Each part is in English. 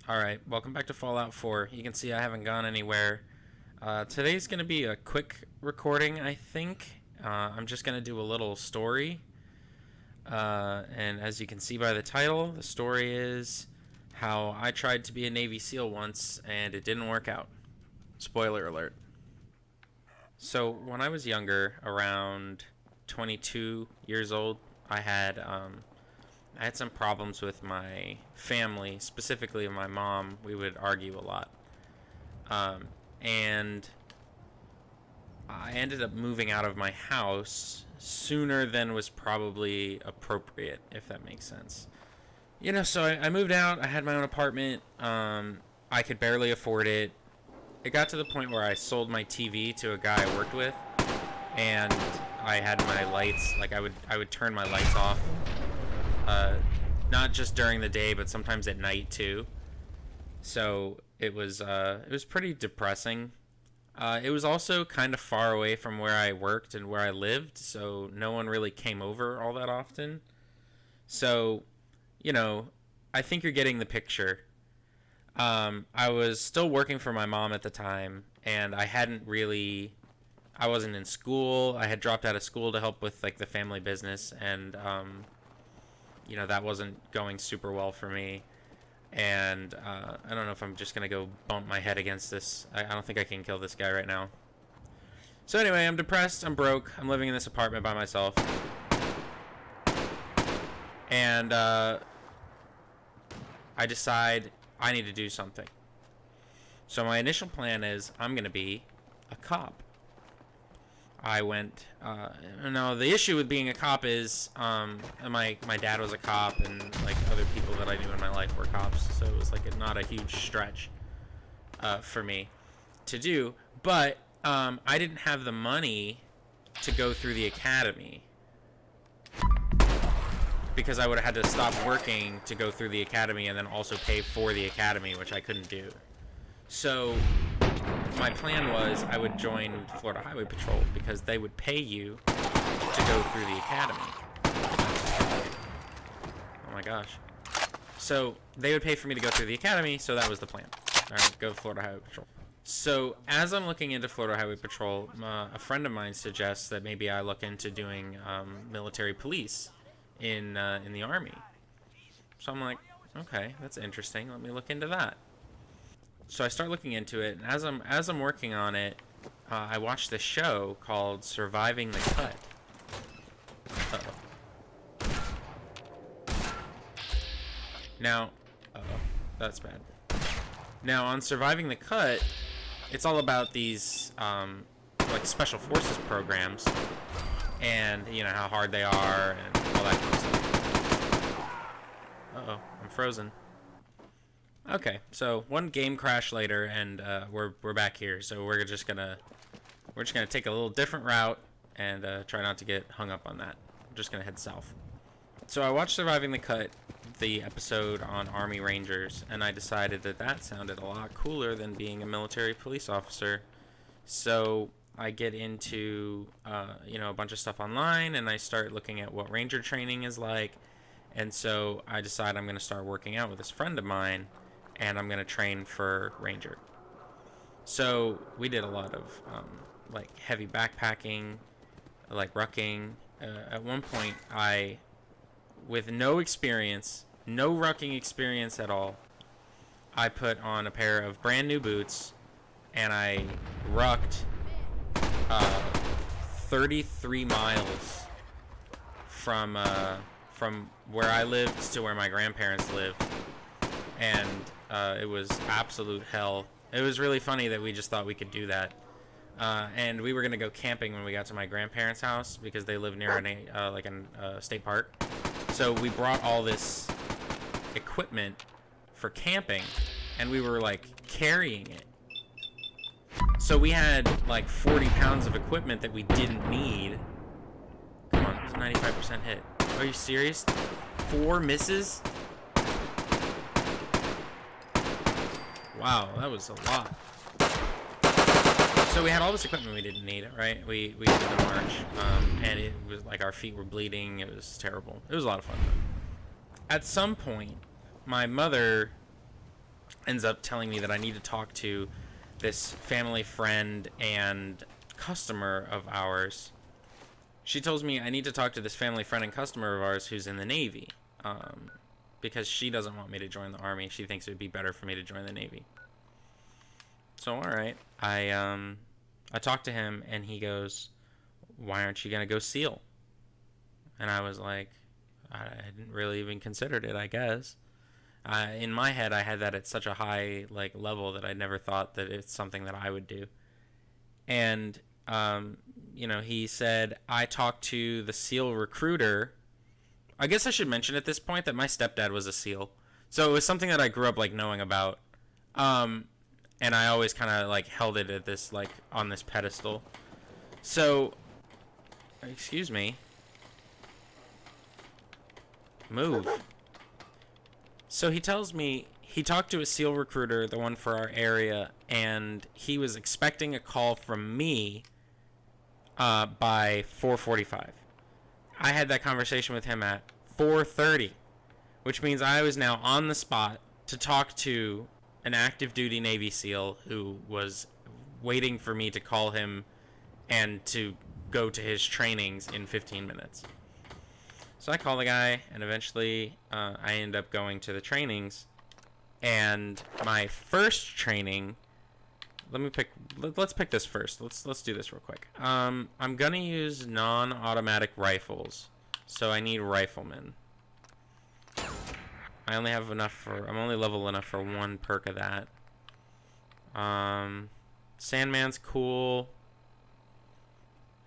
Alright, welcome back to Fallout 4. You can see I haven't gone anywhere. Today's going to be a quick recording, I think. I'm just going to do a little story. And as you can see by the title, the story is how I tried to be a Navy SEAL once and it didn't work out. Spoiler alert. So, when I was younger, around 22 years old, I had some problems with my family, specifically my mom. We would argue a lot. And I ended up moving out of my house sooner than was probably appropriate, if that makes sense. So I moved out. I had my own apartment. I could barely afford it. It got to the point where I sold my TV to a guy I worked with, and I had my lights, like I would turn my lights off. Not just during the day, but sometimes at night too. So it was pretty depressing. It was also kind of far away from where I worked and where I lived, so no one really came over all that often. So, I think you're getting the picture. I was still working for my mom at the time, and I wasn't in school. I had dropped out of school to help with like the family business, and that wasn't going super well for me. And I don't know if I'm just going to go bump my head against this. I don't think I can kill this guy right now. So anyway, I'm depressed. I'm broke. I'm living in this apartment by myself. And I decide I need to do something. So my initial plan is I'm going to be a cop. The issue with being a cop is my dad was a cop, and like other people that I knew in my life were cops, so it was like not a huge stretch for me to do. But I didn't have the money to go through the academy because I would have had to stop working to go through the academy and then also pay for the academy, which I couldn't do. So my plan was I would join Florida Highway Patrol because they would pay you to go through the academy. Oh my gosh. So they would pay for me to go through the academy, so that was the plan. Alright, go Florida Highway Patrol. So as I'm looking into Florida Highway Patrol, a friend of mine suggests that maybe I look into doing military police in the Army. So I'm like, okay, that's interesting. Let me look into that. So I start looking into it, and as I'm working on it, I watched this show called Surviving the Cut. Now, that's bad. Now, on Surviving the Cut, it's all about these like special forces programs, and how hard they are and all that kind of stuff. I'm frozen. Okay, so one game crash later, and we're back here. So we're just gonna take a little different route and try not to get hung up on that. I'm just gonna head south. So I watched Surviving the Cut, the episode on Army Rangers, and I decided that sounded a lot cooler than being a military police officer. So I get into a bunch of stuff online, and I start looking at what Ranger training is like. And so I decide I'm gonna start working out with this friend of mine, and I'm going to train for Ranger. So we did a lot of like heavy backpacking, like rucking. At one point, with no experience, no rucking experience at all, I put on a pair of brand new boots, and I rucked 33 miles from where I lived to where my grandparents lived. And it was absolute hell. It was really funny that we just thought we could do that. And we were going to go camping when we got to my grandparents' house because they live near a state park. So we brought all this equipment for camping, and we were like carrying it. So we had like 40 pounds of equipment that we didn't need. Come on, it's a 95% hit. Are you serious? 4 misses? Wow, that was a lot. So we had all this equipment we didn't need, right? We did the march, and it was like our feet were bleeding. It was terrible. It was a lot of fun. At some point, my mother ends up telling me that I need to talk to this family friend and customer of ours. She tells me I need to talk to this family friend and customer of ours who's in the Navy, because she doesn't want me to join the Army. She thinks it would be better for me to join the Navy. So all right, I talked to him, and he goes, "Why aren't you gonna go SEAL?" And I was like, I hadn't really even considered it, I guess. In my head, I had that at such a high level that I never thought that it's something that I would do. And he said, I talked to the SEAL recruiter. I guess I should mention at this point that my stepdad was a SEAL, so it was something that I grew up knowing about, and I always kind of held it at this on this pedestal. So, excuse me. Move. So he tells me he talked to a SEAL recruiter, the one for our area, and he was expecting a call from me by 4:45. I had that conversation with him at 4:30, which means I was now on the spot to talk to an active duty Navy SEAL who was waiting for me to call him and to go to his trainings in 15 minutes. So I call the guy, and eventually I end up going to the trainings. And my first training, let's pick this first. Let's do this real quick. I'm gonna use non-automatic rifles, so I need riflemen. I only have enough I'm only level enough for one perk of that. Sandman's cool.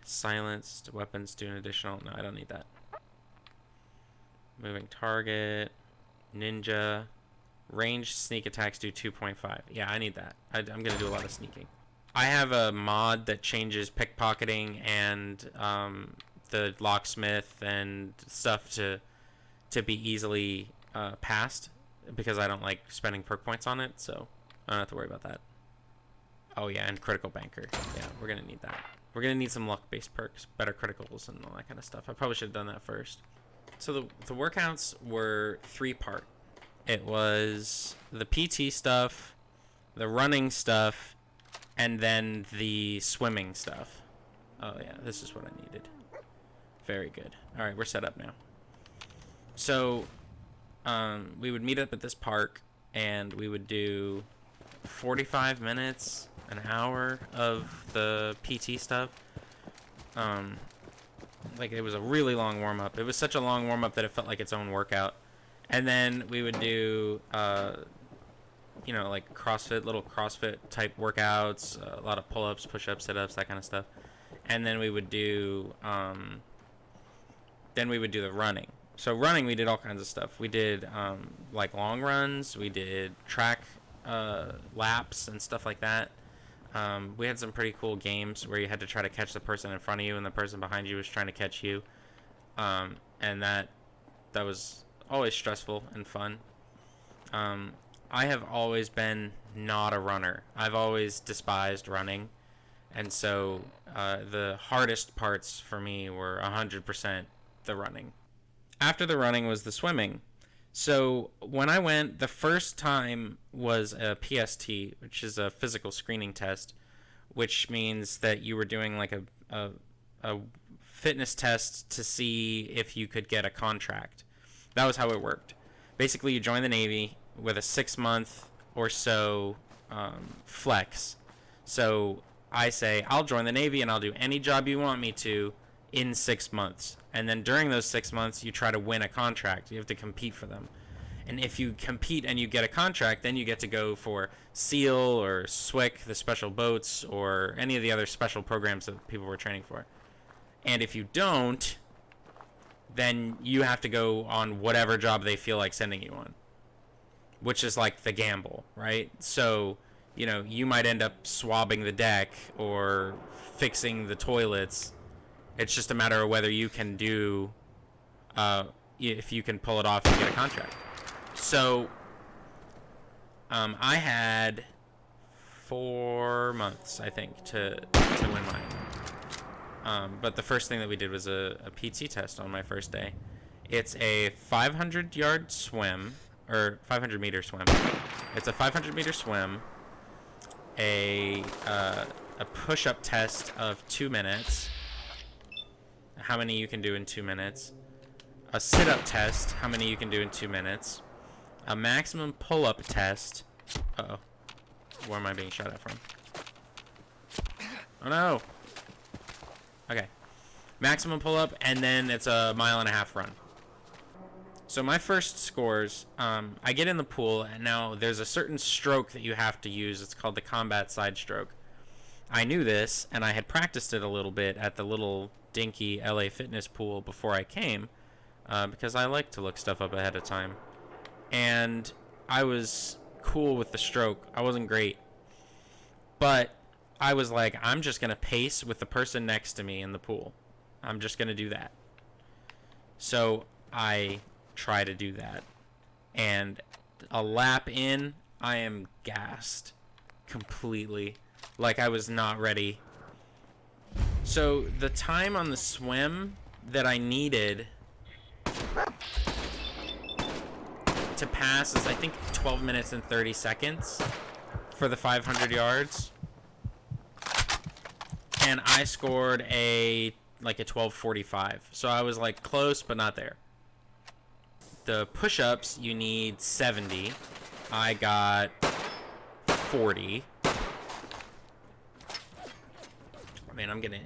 Silenced weapons do an additional. No, I don't need that. Moving target, ninja, ranged sneak attacks do 2.5. Yeah, I need that. I'm gonna do a lot of sneaking. I have a mod that changes pickpocketing and the locksmith and stuff to be easily passed, because I don't like spending perk points on it, so I don't have to worry about that. Oh yeah, and critical banker. Yeah, we're gonna need that. We're gonna need some luck-based perks, better criticals, and all that kind of stuff. I probably should have done that first. So the workouts were 3-part. It was the PT stuff, the running stuff, and then the swimming stuff. Oh yeah, this is what I needed. Very good. All right, we're set up now. So we would meet up at this park, and we would do 45 minutes, an hour of the PT stuff. It was a really long warm-up. It was such a long warm-up that it felt like its own workout. And then we would do, CrossFit, little CrossFit type workouts, a lot of pull-ups, push-ups, sit-ups, that kind of stuff. And then we would do, the running. So running, we did all kinds of stuff. We did, long runs. We did track laps and stuff like that. We had some pretty cool games where you had to try to catch the person in front of you and the person behind you was trying to catch you. And that was always stressful and fun. I have always been not a runner. I've always despised running. And so the hardest parts for me were 100% the running. After the running was the swimming. So when I went, the first time was a PST, which is a physical screening test, which means that you were doing a fitness test to see if you could get a contract. That was how it worked. Basically, you join the Navy with a 6-month or so flex. So I say, I'll join the Navy and I'll do any job you want me to in 6 months. And then during those 6 months, you try to win a contract. You have to compete for them. And if you compete and you get a contract, then you get to go for SEAL or SWIC, the special boats, or any of the other special programs that people were training for. And if you don't, then you have to go on whatever job they feel like sending you on, which is like the gamble, right? So, you might end up swabbing the deck or fixing the toilets. It's just a matter of whether you can do, if you can pull it off and get a contract. So, I had 4 months, I think, to win mine. But the first thing that we did was a PT test on my first day. It's a 500-yard swim, or 500-meter swim, It's a 500-meter swim, a push-up test of 2 minutes, how many you can do in 2 minutes, a sit-up test, how many you can do in 2 minutes, a maximum pull-up test. Uh-oh. Where am I being shot at from? Oh no! Okay. Maximum pull-up, and then it's a 1.5-mile run. So my first scores, I get in the pool, and now there's a certain stroke that you have to use. It's called the combat side stroke. I knew this, and I had practiced it a little bit at the little dinky LA Fitness pool before I came, because I like to look stuff up ahead of time. And I was cool with the stroke. I wasn't great. But I was like, I'm just going to pace with the person next to me in the pool. I'm just going to do that. So I try to do that. And a lap in, I am gassed completely. Like I was not ready. So the time on the swim that I needed to pass is, I think, 12 minutes and 30 seconds for the 500 yards. And I scored a 12:45. So I was like close, but not there. The push-ups, you need 70. I got 40. Man, I'm getting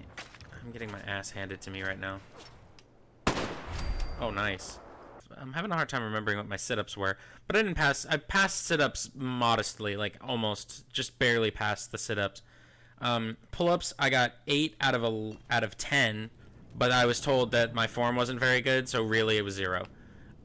my ass handed to me right now. Oh, nice. I'm having a hard time remembering what my sit-ups were, but I didn't pass. I passed sit-ups modestly, like almost, just barely passed the sit-ups. Pull-ups, I got 8 out of 10, but I was told that my form wasn't very good, so really it was 0.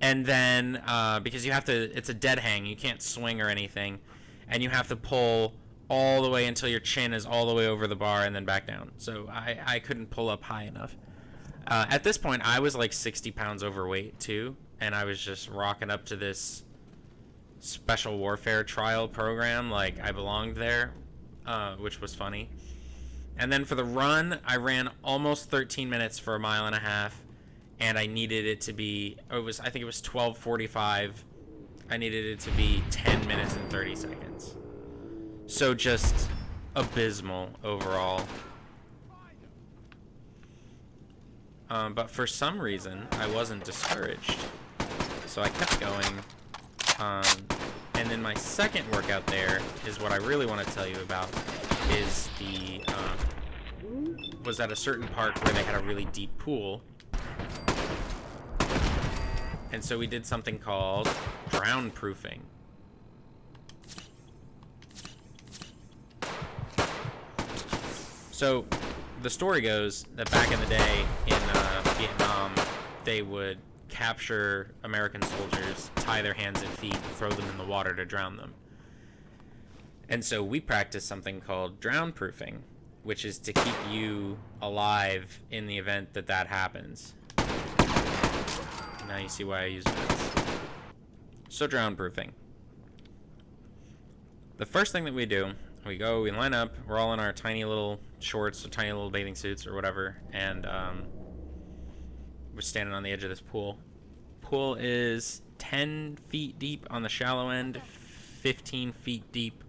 And then, because you have to, it's a dead hang, you can't swing or anything, and you have to pull all the way until your chin is all the way over the bar and then back down. So I couldn't pull up high enough. At this point, I was like 60 pounds overweight too, and I was just rocking up to this special warfare trial program like I belonged there, which was funny. And then for the run, I ran almost 13 minutes for 1.5 miles, and I needed it to be, I think it was 12:45. I needed it to be 10 minutes and 30 seconds. So just abysmal overall. But for some reason, I wasn't discouraged. So I kept going. And then my second workout there is what I really want to tell you about, is was at a certain park where they had a really deep pool. And so we did something called drown proofing. So the story goes that back in the day in Vietnam, they would capture American soldiers, tie their hands and feet, and throw them in the water to drown them. And so we practiced something called drown proofing, which is to keep you alive in the event that that happens. Now you see why I use vents. So drown proofing. The first thing that we do, we line up, we're all in our tiny little shorts or tiny little bathing suits or whatever, and we're standing on the edge of this pool. Pool is 10 feet deep on the shallow end, 15 feet deep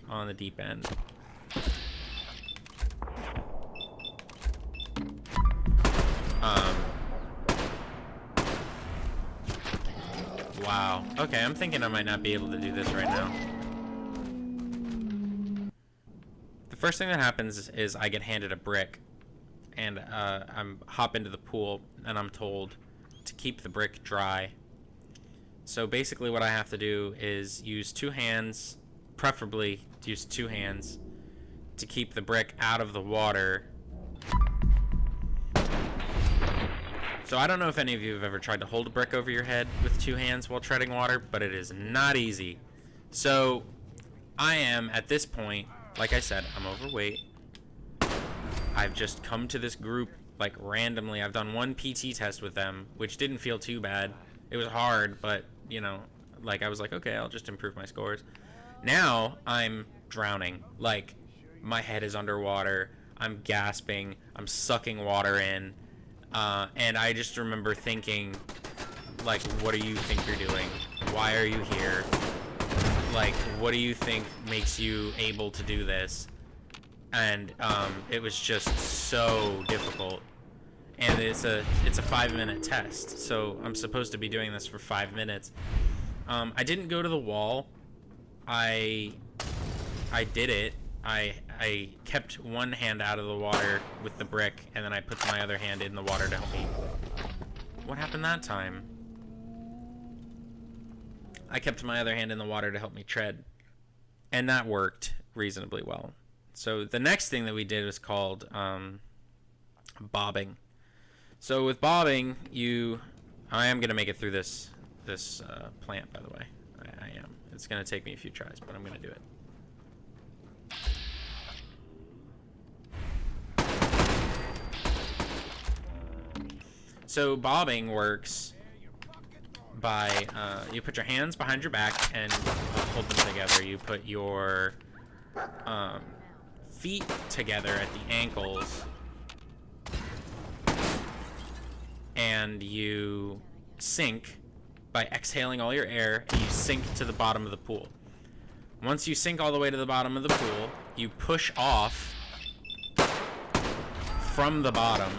on the deep end. Wow. Okay, I'm thinking I might not be able to do this right now. The first thing that happens is I get handed a brick, and I'm hop into the pool, and I'm told to keep the brick dry. So basically what I have to do is use 2 hands, preferably use 2 hands, to keep the brick out of the water. So I don't know if any of you have ever tried to hold a brick over your head with 2 hands while treading water, but it is not easy. So I am, at this point, like I said, I'm overweight. I've just come to this group like randomly. I've done 1 PT test with them, which didn't feel too bad. It was hard, but, you know, like I was like, okay, I'll just improve my scores. Now I'm drowning. Like, my head is underwater. I'm gasping. I'm sucking water in. And I just remember thinking, like, what do you think you're doing? Why are you here? like, what do you think makes you able to do this? And it was just so difficult. And it's a 5-minute test, so I'm supposed to be doing this for 5 minutes. I didn't go to the wall. I did it. I kept one hand out of the water with the brick, and then I put my other hand in the water to help me. What happened that time? I kept my other hand in the water to help me tread, and that worked reasonably well. So the next thing that we did was called bobbing. So with bobbing, I am gonna make it through this plant, by the way. I am. It's gonna take me a few tries, but I'm gonna do it. So bobbing works by you put your hands behind your back and hold them together. You put your feet together at the ankles, and you sink by exhaling all your air, and you sink to the bottom of the pool. Once you sink all the way to the bottom of the pool, you push off from the bottom.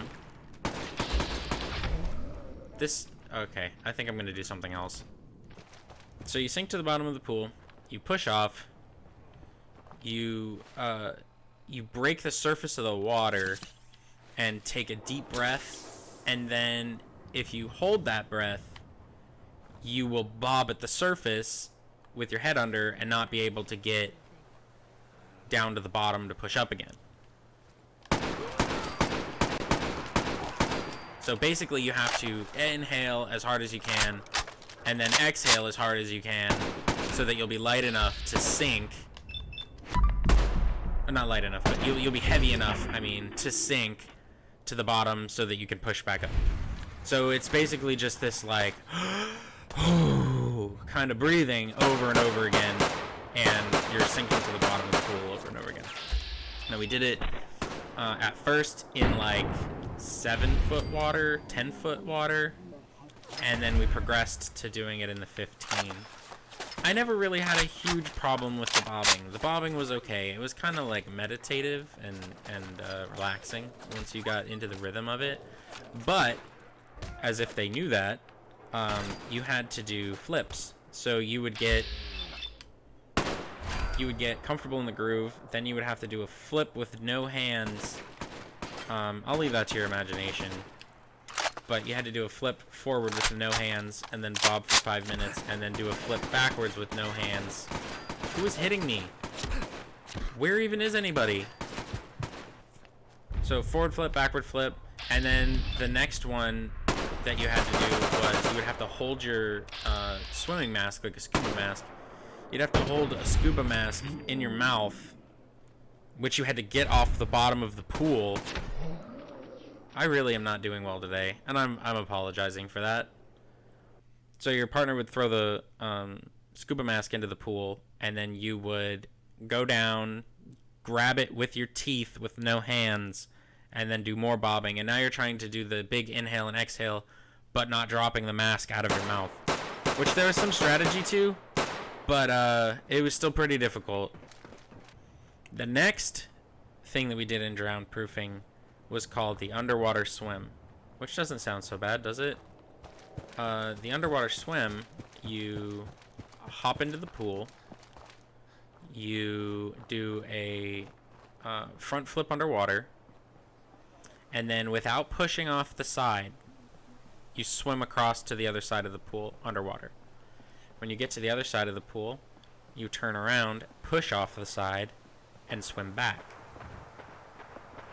Okay, I think I'm gonna do something else. So you sink to the bottom of the pool, you push off, you break the surface of the water and take a deep breath, and then if you hold that breath, you will bob at the surface with your head under and not be able to get down to the bottom to push up again. So basically you have to inhale as hard as you can and then exhale as hard as you can so that you'll be light enough to sink. Not light enough, but you'll be heavy enough, to sink to the bottom so that you can push back up. So it's basically just this like kind of breathing over and over again, and you're sinking to the bottom of the pool over and over again. Now we did it at first in like 7-foot water, 10-foot water, and then we progressed to doing it in the 15. I never really had a huge problem with the bobbing. The bobbing was okay. It was kind of like meditative and relaxing once you got into the rhythm of it. But as if they knew that, you had to do flips. So you would get comfortable in the groove, then you would have to do a flip with no hands. I'll leave that to your imagination. But you had to do a flip forward with no hands, and then bob for 5 minutes, and then do a flip backwards with no hands. Who is hitting me? Where even is anybody? So forward flip, backward flip, and then the next one that you had to do was you would have to hold your swimming mask, like a scuba mask. You'd have to hold a scuba mask in your mouth, which you had to get off the bottom of the pool. I really am not doing well today, and I'm apologizing for that. So your partner would throw the scuba mask into the pool, and then you would go down, grab it with your teeth with no hands, and then do more bobbing. And now you're trying to do the big inhale and exhale, but not dropping the mask out of your mouth, which there was some strategy to, but it was still pretty difficult. The next thing that we did in drown proofing was called the underwater swim, which doesn't sound so bad, does it? The underwater swim, you hop into the pool, you do a front flip underwater, and then without pushing off the side, you swim across to the other side of the pool underwater. When you get to the other side of the pool, you turn around, push off the side, and swim back.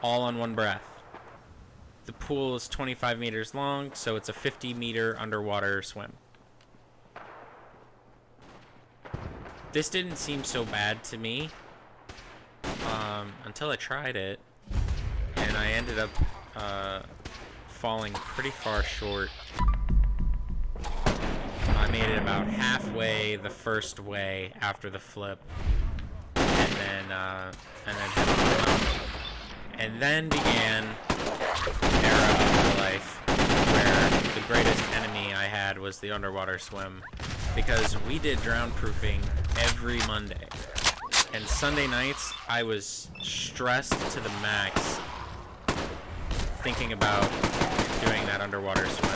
All on one breath. The pool is 25 meters long, so it's a 50-meter underwater swim. This didn't seem so bad to me until I tried it, and I ended up falling pretty far short. I made it about halfway the first way after the flip, and then began an era of my life where the greatest enemy I had was the underwater swim, because we did drown proofing every Monday. And Sunday nights, I was stressed to the max thinking about doing that underwater swim.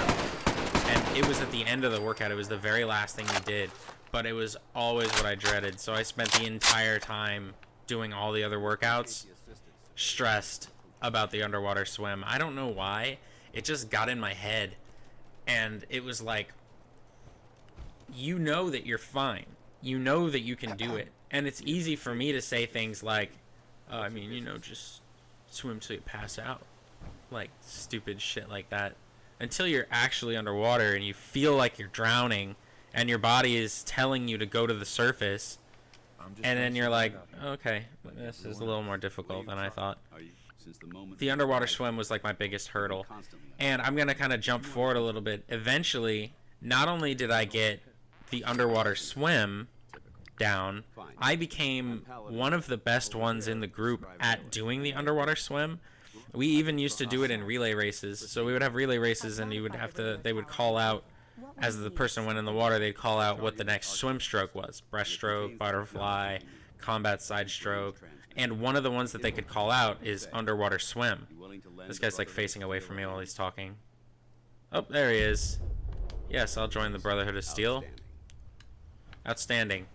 And it was at the end of the workout. It was the very last thing we did. But it was always what I dreaded. So I spent the entire time doing all the other workouts stressed about the underwater swim. I don't know why. It just got in my head. And it was like, you know that you're fine. You know that you can do it. And it's easy for me to say things like, just swim till you pass out. Like, stupid shit like that. Until you're actually underwater and you feel like you're drowning and your body is telling you to go to the surface. And then you're like, okay, this is a little more difficult than I thought. The underwater swim was like my biggest hurdle. And I'm going to kind of jump forward a little bit. Eventually, not only did I get the underwater swim down, I became one of the best ones in the group at doing the underwater swim. We even used to do it in relay races. So we would have relay races and they would call out, as the person went in the water, they'd call out what the next swim stroke was. Breaststroke, butterfly, combat side stroke. And one of the ones that they could call out is underwater swim. This guy's like facing away from me while he's talking. Oh, there he is. Yes, I'll join the Brotherhood of Steel. Outstanding.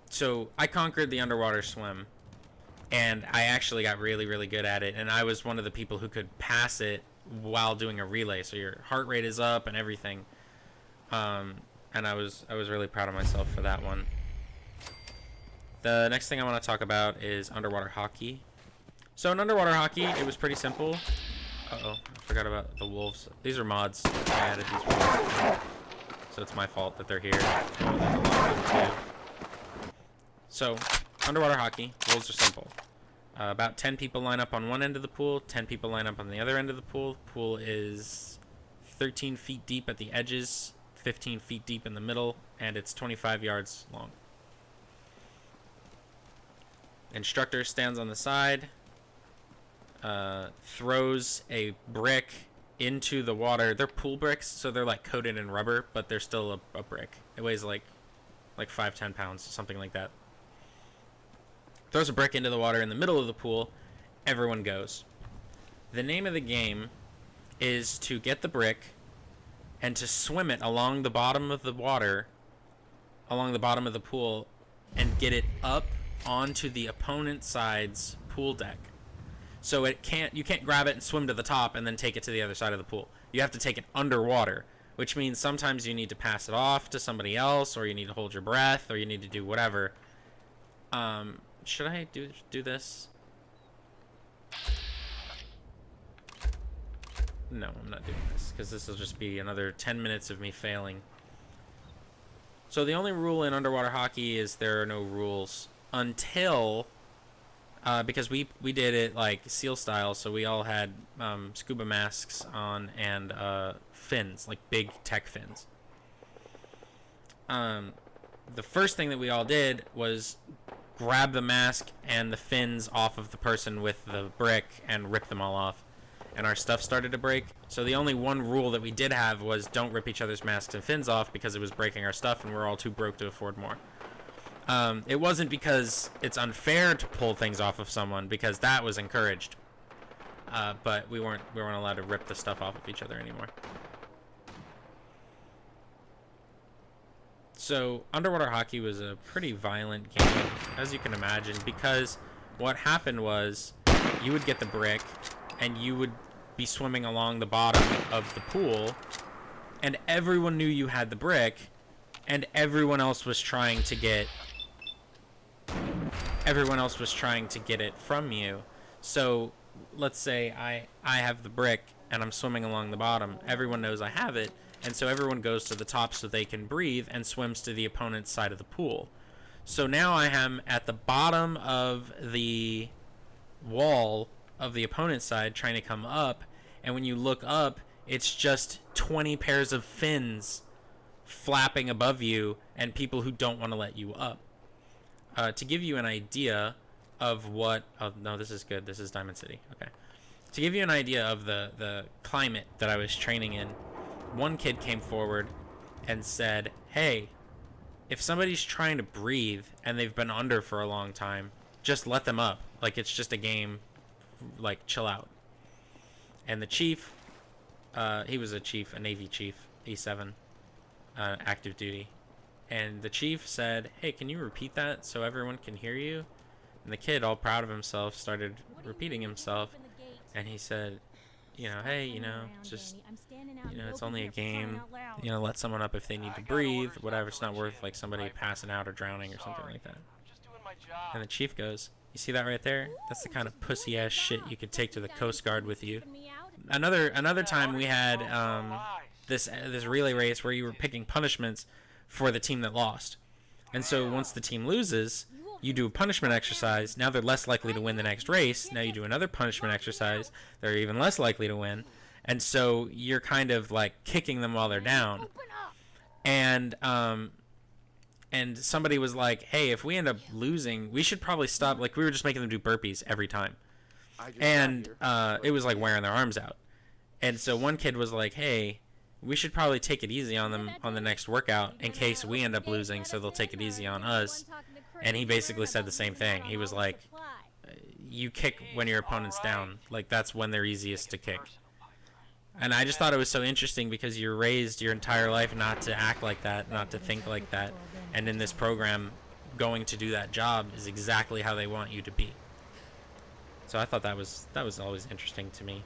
So I conquered the underwater swim, and I actually got really, really good at it. And I was one of the people who could pass it while doing a relay. So your heart rate is up and everything. And I was really proud of myself for that one. The next thing I want to talk about is underwater hockey. So in underwater hockey, it was pretty simple. Uh-oh, I forgot about the wolves. These are mods. I added these wolves. So it's my fault that they're here. There's a lot of them too. So, underwater hockey, rules are simple. About 10 people line up on one end of the pool, 10 people line up on the other end of the pool. Pool is 13 feet deep at the edges, 15 feet deep in the middle, and it's 25 yards long. Instructor stands on the side, throws a brick into the water. They're pool bricks, so they're like coated in rubber, but they're still a brick. It weighs like 5-10 pounds, something like that. Throws a brick into the water in the middle of the pool. Everyone goes. The name of the game is to get the brick and to swim it along the bottom of the water, along the bottom of the pool, and get it up onto the opponent side's pool deck. So you can't grab it and swim to the top and then take it to the other side of the pool. You have to take it underwater, which means sometimes you need to pass it off to somebody else, or you need to hold your breath, or you need to do whatever. Should I do this? No, I'm not doing this, because this will just be another 10 minutes of me failing. So the only rule in underwater hockey is there are no rules until... because we did it like SEAL style, so we all had scuba masks on and fins, like big tech fins. The first thing that we all did was grab the mask and the fins off of the person with the brick and rip them all off. And our stuff started to break. So the only one rule that we did have was don't rip each other's masks and fins off, because it was breaking our stuff and we're all too broke to afford more. It wasn't because it's unfair to pull things off of someone, because that was encouraged. But we weren't allowed to rip the stuff off of each other anymore. So underwater hockey was a pretty violent game, as you can imagine, because what happened was you would get the brick and you would be swimming along the bottom of the pool, and everyone knew you had the brick, and everyone else was trying to get it from you. So let's say I have the brick and I'm swimming along the bottom. Everyone knows I have it, and so everyone goes to the top so they can breathe and swims to the opponent's side of the pool. So now I am at the bottom of the wall of the opponent's side trying to come up, and when you look up, it's just 20 pairs of fins flapping above you and people who don't want to let you up. To give you an idea of what... Oh, no, this is good. This is Diamond City. Okay. To give you an idea of the climate that I was training in, one kid came forward and said, "Hey, if somebody's trying to breathe and they've been under for a long time, just let them up. Like, it's just a game. Like, chill out. And the chief, he was a chief, a Navy chief, E7, active duty. And the chief said, hey, can you repeat that so everyone can hear you? And the kid, all proud of himself, started repeating himself. And he said, hey, just, it's only a game. Let someone up if they need to breathe, whatever. It's not worth, like, somebody passing out or drowning or something like that. And the chief goes, you see that right there? That's the kind of pussy-ass shit you could take to the Coast Guard with you. Another time we had this relay race where you were picking punishments for the team that lost. And so once the team loses, you do a punishment exercise. Now they're less likely to win the next race. Now you do another punishment exercise. They're even less likely to win. And so you're kind of like kicking them while they're down. And somebody was like, hey, if we end up losing, we should probably stop. Like, we were just making them do burpees every time. And it was like wearing their arms out. And so one kid was like, hey, we should probably take it easy on them on the next workout in case we end up losing, so they'll take it easy on us. And he basically said the same thing. He was like, you kick when your opponent's down. Like, that's when they're easiest to kick. And I just thought it was so interesting because you're raised your entire life not to act like that, not to think like that. And in this program, going to do that job is exactly how they want you to be. So I thought that was always interesting to me.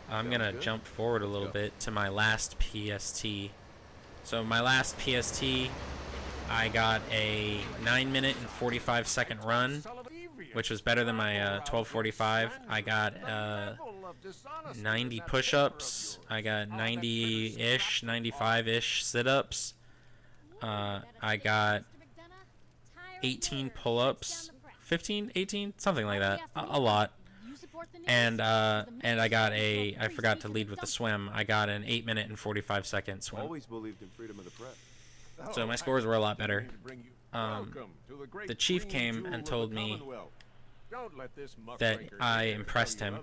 I'm going to jump forward a little bit to my last PST. So my last PST, I got a 9-minute and 45-second run, which was better than my 12:45. I got 90 push-ups. I got 90-ish, 95-ish sit-ups. I got 18 pull-ups, 15, 18, something like that, a lot. And I got I forgot to lead with the swim. I got an 8-minute and 45-second swim. Always believed in freedom of the press. So my scores were a lot better. The chief came and told me that I impressed him.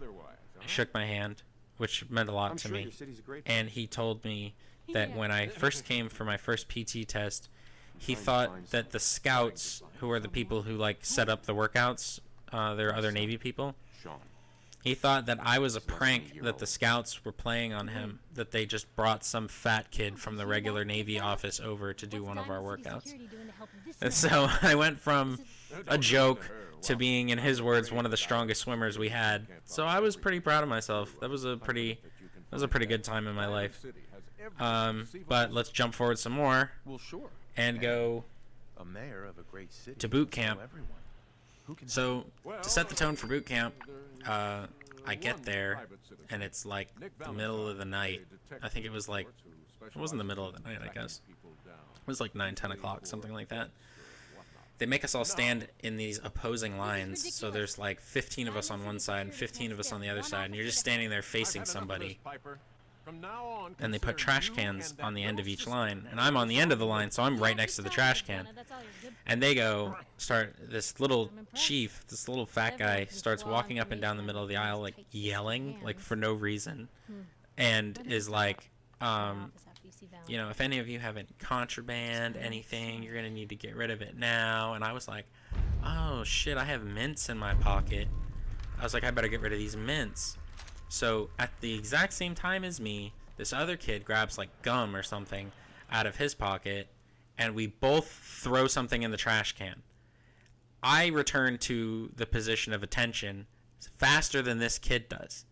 I shook my hand, which meant a lot to me. And he told me that when I first came for my first PT test, he thought that the scouts, who are the people who like set up the workouts, they're other Navy people. He thought that I was a prank that the scouts were playing on him, that they just brought some fat kid from the regular Navy office over to do one of our workouts. And so I went from a joke to being, in his words, one of the strongest swimmers we had. So I was pretty proud of myself. That was a pretty good time in my life. But let's jump forward some more and go to boot camp. So to set the tone for boot camp, I get there and it's like the middle of the night. I think it was like, it wasn't the middle of the night, I guess. It was like 9, 10 o'clock, something like that. They make us all stand in these opposing lines. So there's like 15 of us on one side and 15 of us on the other side, and you're just standing there facing somebody. And they put trash cans on the end of each line, and I'm on the end of the line, so I'm right next to the trash can. And they this little chief, this little fat guy, starts walking up and down the middle of the aisle, like yelling, like for no reason, and is like, if any of you have any contraband, anything, you're gonna need to get rid of it now. And I was like, oh shit, I have mints in my pocket. I was like, I better get rid of these mints. So at the exact same time as me, this other kid grabs like gum or something out of his pocket, and we both throw something in the trash can. I return to the position of attention faster than this kid does.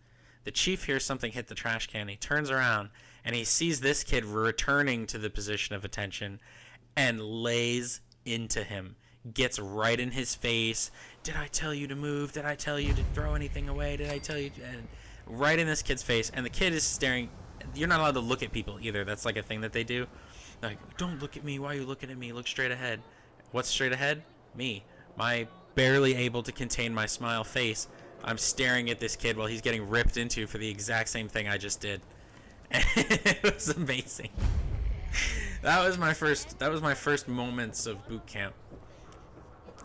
The chief hears something hit the trash can. He turns around and he sees this kid returning to the position of attention and lays into him. Gets right in his face. Did I tell you to move? Did I tell you to throw anything away? Did I tell you to... And right in this kid's face, and the kid is staring. You're not allowed to look at people either. That's like a thing that they do. Like, don't look at me. Why are you looking at me? Look straight ahead. What's straight ahead? Me. My barely able to contain my smile face. I'm staring at this kid while he's getting ripped into for the exact same thing I just did. And it was amazing. That was my first moments of boot camp.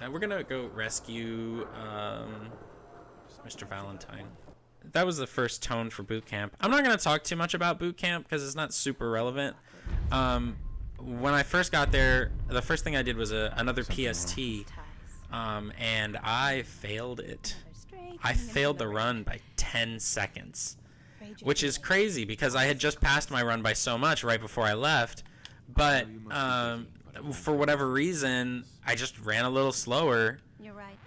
And we're gonna go rescue Mr. Valentine. That was the first tone for boot camp. I'm not going to talk too much about boot camp because it's not super relevant. when I first got there, the first thing I did was another PST, and I failed it. I failed the run by 10 seconds, which is crazy because I had just passed my run by so much right before I left, but for whatever reason, I just ran a little slower,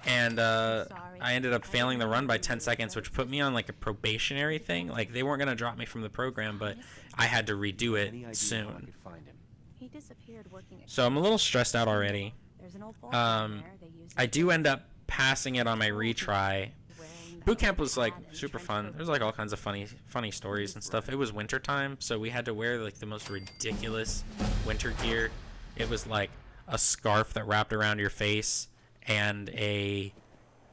and I ended up failing the run by 10 seconds, which put me on like a probationary thing. Like, they weren't going to drop me from the program, but I had to redo it soon. So I'm a little stressed out already. I do end up passing it on my retry. Boot camp was like super fun. There's like all kinds of funny stories and stuff. It was winter time, so we had to wear like the most ridiculous winter gear. It was like a scarf that wrapped around your face and a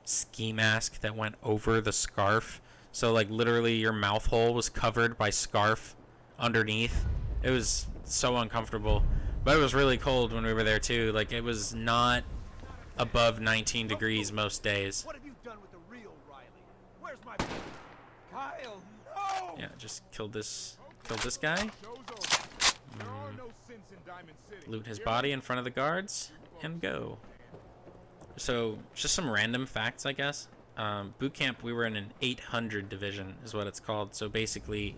ski mask that went over the scarf. So like literally your mouth hole was covered by scarf underneath. It was so uncomfortable, but it was really cold when we were there too. Like, it was not above 19 degrees most days. What have you done with the real Riley? Where's my Kyle? No! Yeah, just killed this guy. Loot his body in front of the guards and go. So just some random facts, I guess. Boot camp, we were in an 800 division is what it's called. So basically,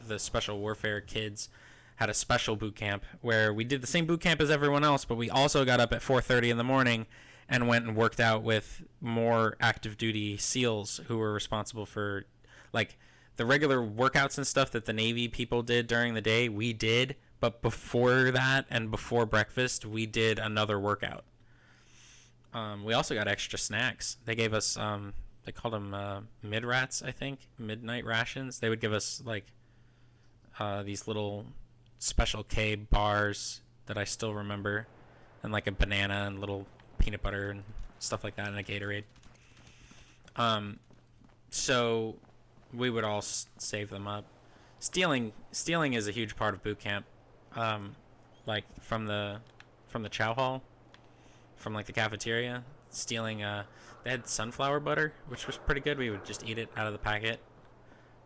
the special warfare kids had a special boot camp where we did the same boot camp as everyone else, but we also got up at 4:30 in the morning and went and worked out with more active duty SEALs who were responsible for like the regular workouts and stuff that the Navy people did during the day. We did, but before that and before breakfast, we did another workout. We also got extra snacks. They gave us they called them mid-rats, I think, midnight rations. They would give us like these little Special K bars that I still remember, and like a banana and little peanut butter and stuff like that, and a Gatorade. So we would all save them up. Stealing is a huge part of boot camp. Like from the chow hall, from like the cafeteria, stealing they had sunflower butter, which was pretty good. We would just eat it out of the packet.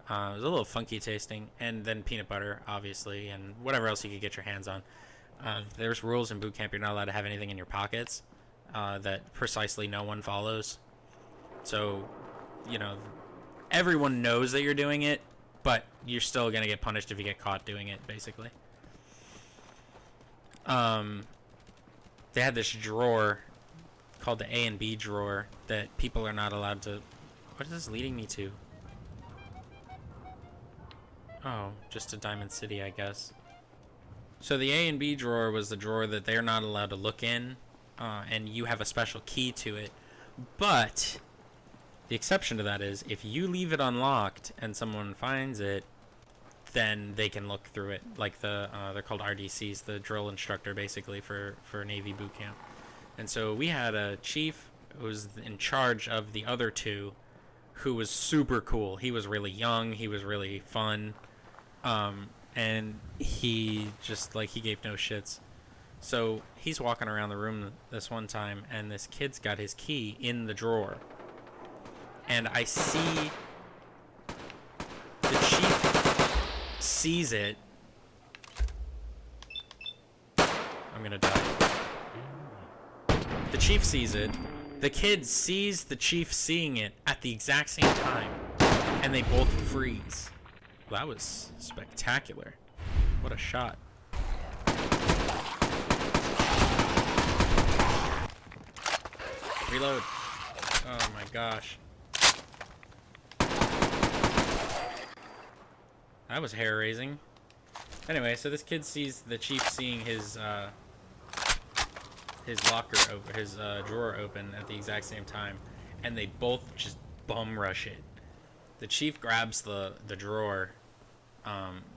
It was a little funky tasting, and then peanut butter, obviously, and whatever else you could get your hands on. There's rules in boot camp. You're not allowed to have anything in your pockets that precisely no one follows. So, you know, everyone knows that you're doing it, but you're still going to get punished if you get caught doing it, basically. They had this drawer called the A and B drawer that people are not allowed to... What is this leading me to? Oh, just to Diamond City, I guess. So the A and B drawer was the drawer that they're not allowed to look in, and you have a special key to it. But the exception to that is if you leave it unlocked and someone finds it, then they can look through it. Like they're called RDCs, the drill instructor, basically for Navy boot camp. And so we had a chief who was in charge of the other two, who was super cool. He was really young. He was really fun. And he just, like, he gave no shits. So he's walking around the room this one time, and this kid's got his key in the drawer. And I see the chief sees it. I'm gonna die. The chief sees it. The kid sees the chief seeing it at the exact same time, and they both freeze. Well, that was spectacular. What a shot. Reload. Oh my gosh. That was hair-raising. Anyway, so this kid sees the chief seeing his locker open, his drawer open at the exact same time, and they both just bum rush it. The chief grabs the drawer,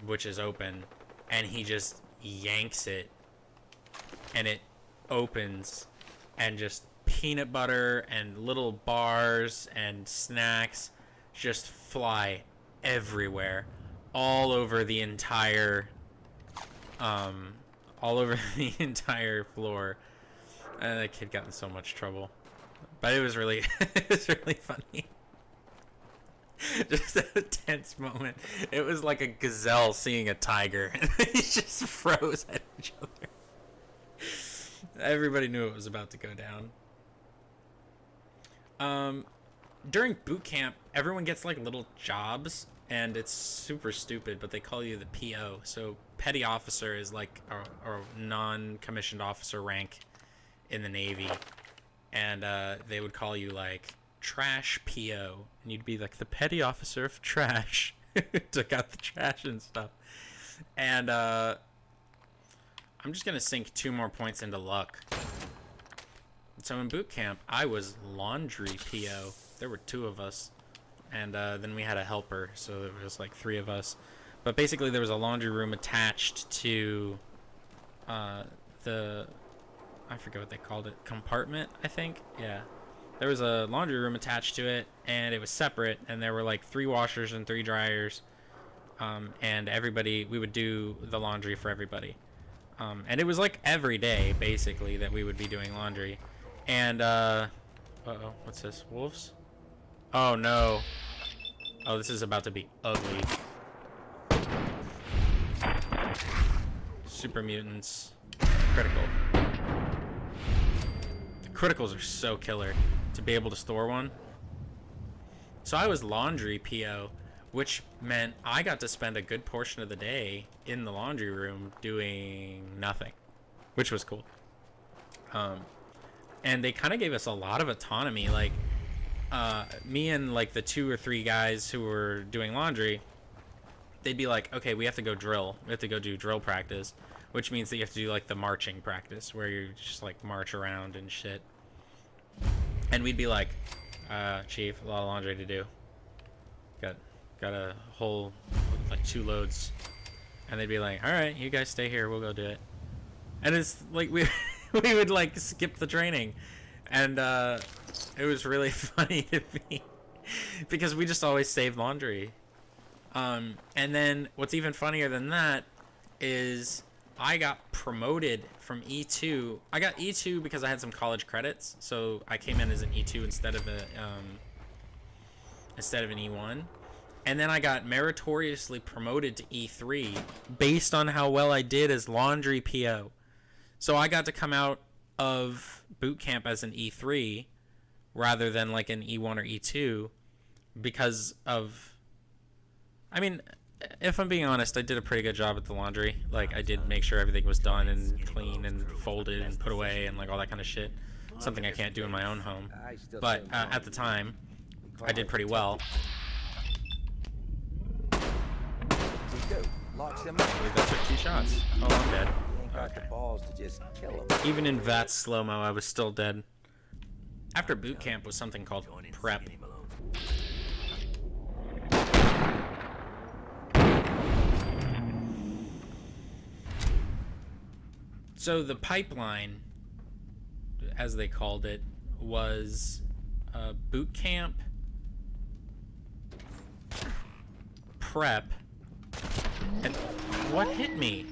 which is open, and he just yanks it, and it opens, and just peanut butter and little bars and snacks just fly everywhere, all over the entire floor. And that kid got in so much trouble, but it was really it was really funny. Just a tense moment. It was like a gazelle seeing a tiger, and they just froze at each other. Everybody knew it was about to go down. During boot camp, everyone gets like little jobs, and it's super stupid, but they call you the PO. So petty officer is like a non-commissioned officer rank in the Navy, and they would call you like trash PO, and you'd be like the petty officer of trash. Took out the trash and stuff. And I'm just gonna sink 2 more points into luck. So in boot camp, I was laundry PO. There were 2 of us, and then we had a helper, so there was like 3 of us. But basically, there was a laundry room attached to the, I forget what they called it, compartment, I think. Yeah, there was a laundry room attached to it, and it was separate, and there were like 3 washers and 3 dryers, and everybody, we would do the laundry for everybody. And it was like every day, basically, that we would be doing laundry. And, uh-oh, what's this? Wolves? Oh, no. Oh, this is about to be ugly. Super mutants. Critical. The criticals are so killer to be able to store one. So I was laundry PO, which meant I got to spend a good portion of the day in the laundry room doing nothing, which was cool. And they kind of gave us a lot of autonomy. Like, me and like the 2 or 3 guys who were doing laundry, they'd be like, okay, we have to go drill. We have to go do drill practice, which means that you have to do like the marching practice where you just like march around and shit. And we'd be like, chief, a lot of laundry to do. Got a whole, like 2 loads. And they'd be like, all right, you guys stay here. We'll go do it. And it's like, we would like skip the training. And it was really funny to me because we just always saved laundry. And then what's even funnier than that is I got promoted from E2. I got E2 because I had some college credits, so I came in as an E2 instead of an E1. And then I got meritoriously promoted to E3 based on how well I did as laundry PO. So I got to come out of boot camp as an E3 rather than like an E1 or E2 because of, I mean, if I'm being honest, I did a pretty good job at the laundry. Like, I did make sure everything was done and clean and folded and put away and like all that kind of shit. Something I can't do in my own home. But at the time, I did pretty well. I believe that took 2 shots. Oh, I'm dead. Okay. Even in VATS slow-mo, I was still dead. After boot camp was something called prep. So the pipeline, as they called it, was boot camp, prep, and what hit me?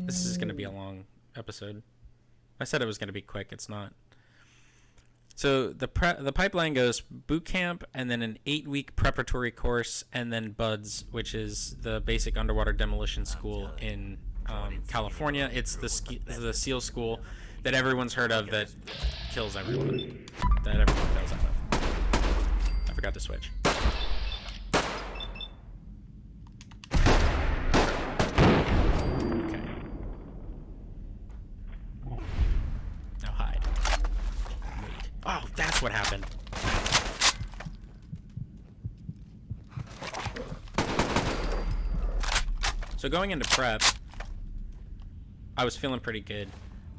This is going to be a long episode. I said it was going to be quick. It's not. So the pipeline goes boot camp and then an 8-week preparatory course and then BUDS, which is the basic underwater demolition school in California. It's the SEAL school that everyone's heard of that kills everyone. That everyone fails out of. I forgot to switch. Oh, that's what happened. So going into prep, I was feeling pretty good.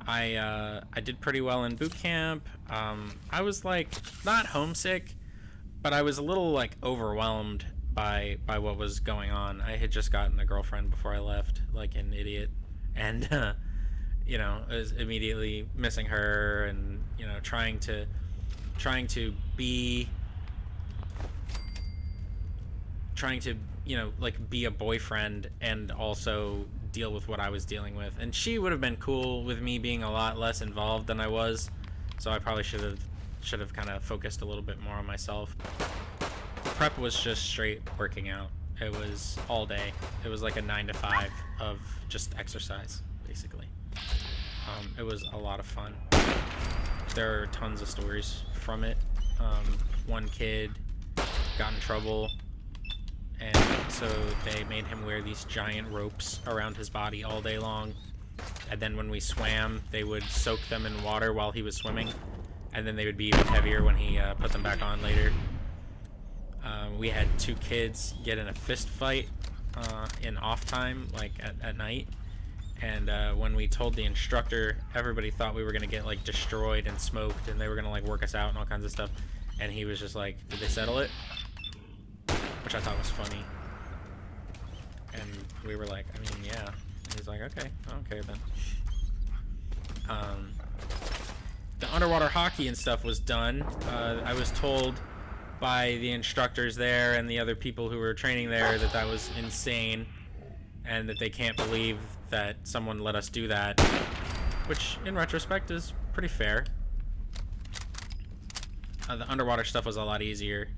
I did pretty well in boot camp. I was like not homesick, but I was a little like overwhelmed by what was going on. I had just gotten a girlfriend before I left, like an idiot, and you know, I was immediately missing her, and you know, trying to you know, like be a boyfriend and also deal with what I was dealing with. And she would have been cool with me being a lot less involved than I was, so I probably should have kind of focused a little bit more on myself. Prep was just straight working out. It was all day. It was like a 9 to 5 of just exercise. basically. It was a lot of fun. There are tons of stories from it. One kid got in trouble, and so they made him wear these giant ropes around his body all day long. And then when we swam, they would soak them in water while he was swimming, and then they would be even heavier when he put them back on later. We had 2 kids get in a fist fight in off time, like at night. And when we told the instructor, everybody thought we were gonna get like destroyed and smoked, and they were gonna like work us out and all kinds of stuff. And he was just like, "Did they settle it?" Which I thought was funny. And we were like, "I mean, yeah." And he's like, "Okay, I don't care then." The underwater hockey and stuff was done. I was told by the instructors there and the other people who were training there that that was insane, and that they can't believe that someone let us do that, which in retrospect is pretty fair. The underwater stuff was a lot easier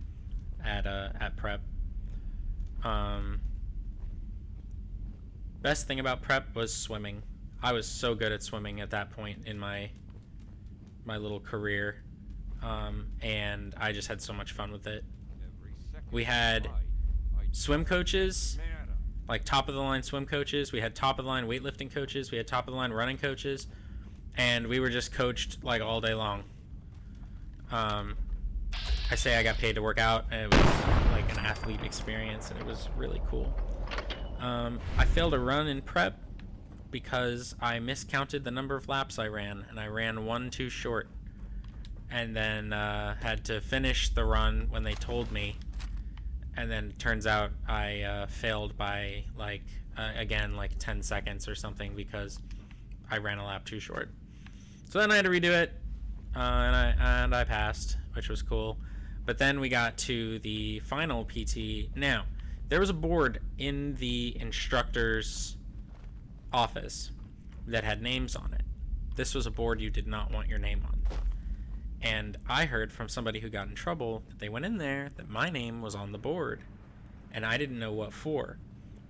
at prep. Best thing about prep was swimming. I was so good at swimming at that point in my little career, and I just had so much fun with it. We had swim coaches, like top of the line swim coaches. We had top of the line weightlifting coaches. We had top of the line running coaches, and we were just coached like all day long. I say I got paid to work out, and it was like an athlete experience, and it was really cool. I failed a run in prep because I miscounted the number of laps I ran, and I ran 1 too short, and then had to finish the run when they told me. And then turns out I failed by like again like 10 seconds or something because I ran a lap too short. So then I had to redo it, and I passed, which was cool. But then we got to the final PT. Now there was a board in the instructor's office that had names on it. This was a board you did not want your name on. And I heard from somebody who got in trouble that they went in there that my name was on the board, and I didn't know what for.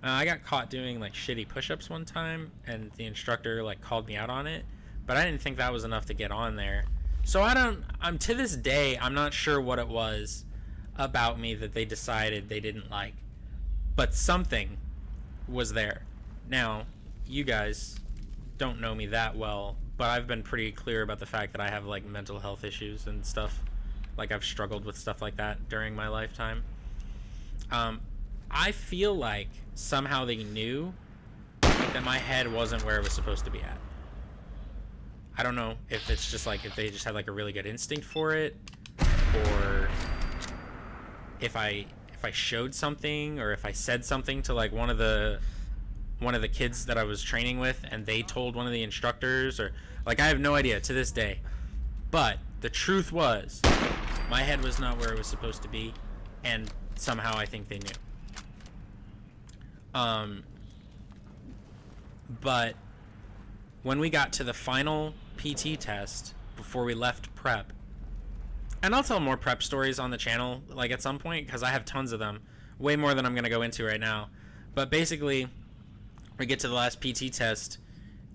I got caught doing like shitty push-ups one time, and the instructor like called me out on it, but I didn't think that was enough to get on there. So I'm to this day, I'm not sure what it was about me that they decided they didn't like, but something was there. Now, you guys don't know me that well, but I've been pretty clear about the fact that I have like mental health issues and stuff. Like I've struggled with stuff like that during my lifetime. I feel like somehow they knew that my head wasn't where it was supposed to be at. I don't know if it's just like if they just had like a really good instinct for it, or if I showed something, or if I said something to like one of the kids that I was training with and they told one of the instructors, or like I have no idea to this day. But the truth was my head was not where it was supposed to be, and somehow I think they knew. But when we got to the final PT test before we left prep, and I'll tell more prep stories on the channel like at some point because I have tons of them, way more than I'm going to go into right now. But basically we get to the last PT test,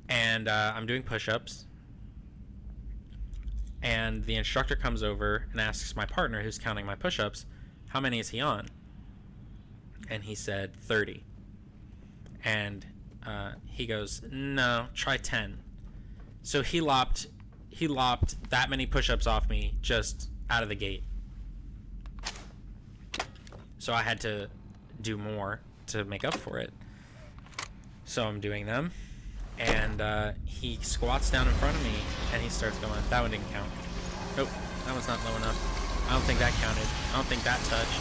and I'm doing push-ups, and the instructor comes over and asks my partner who's counting my push-ups, how many is he on? And he said 30. And he goes, no, try 10. So he lopped that many push-ups off me just out of the gate. So I had to do more to make up for it. So I'm doing them, and he squats down in front of me, and he starts going, that one didn't count. Nope, that one's not low enough. I don't think that counted. I don't think that touched.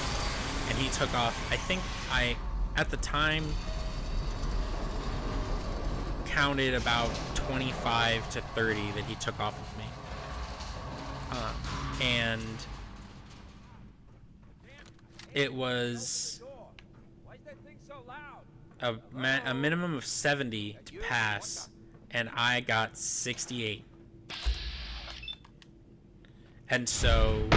And he took off. I think at the time, counted about 25 to 30 that he took off of me. And it was a minimum of 70 to pass, and I got 68. And so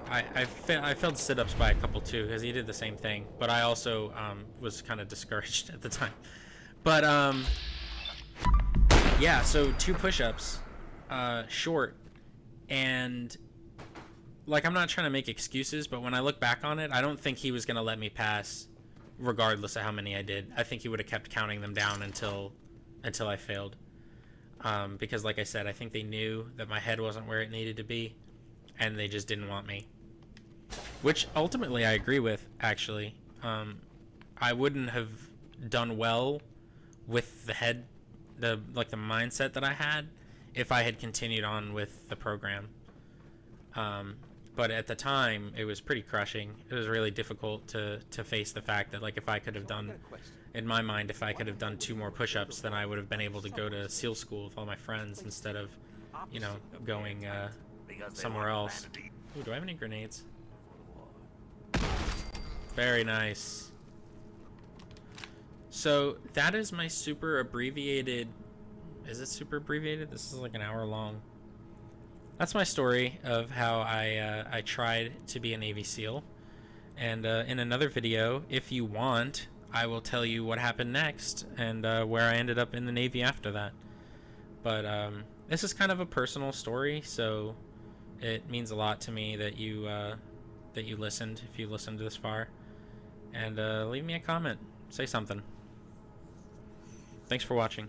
I failed sit-ups by a couple too, because he did the same thing, but I also was kind of discouraged at the time. But Yeah, so 2 push-ups, short, and like, I'm not trying to make excuses, but when I look back on it, I don't think he was gonna let me pass, regardless of how many I did. I think he would have kept counting them down until I failed. Because, like I said, I think they knew that my head wasn't where it needed to be, and they just didn't want me. Which ultimately I agree with, actually. I wouldn't have done well with the mindset that I had if I had continued on with the program. But at the time, it was pretty crushing. It was really difficult to face the fact that, like, if I could have done, in my mind, if I could have done 2 more push-ups, then I would have been able to go to SEAL school with all my friends instead of, you know, going somewhere else. Ooh, do I have any grenades? Very nice. So that is my super abbreviated. Is it super abbreviated? This is like an hour long. That's my story of how I tried to be a Navy SEAL. And in another video, if you want, I will tell you what happened next and where I ended up in the Navy after that. But this is kind of a personal story, so it means a lot to me that you listened, if you listened this far. And leave me a comment. Say something. Thanks for watching.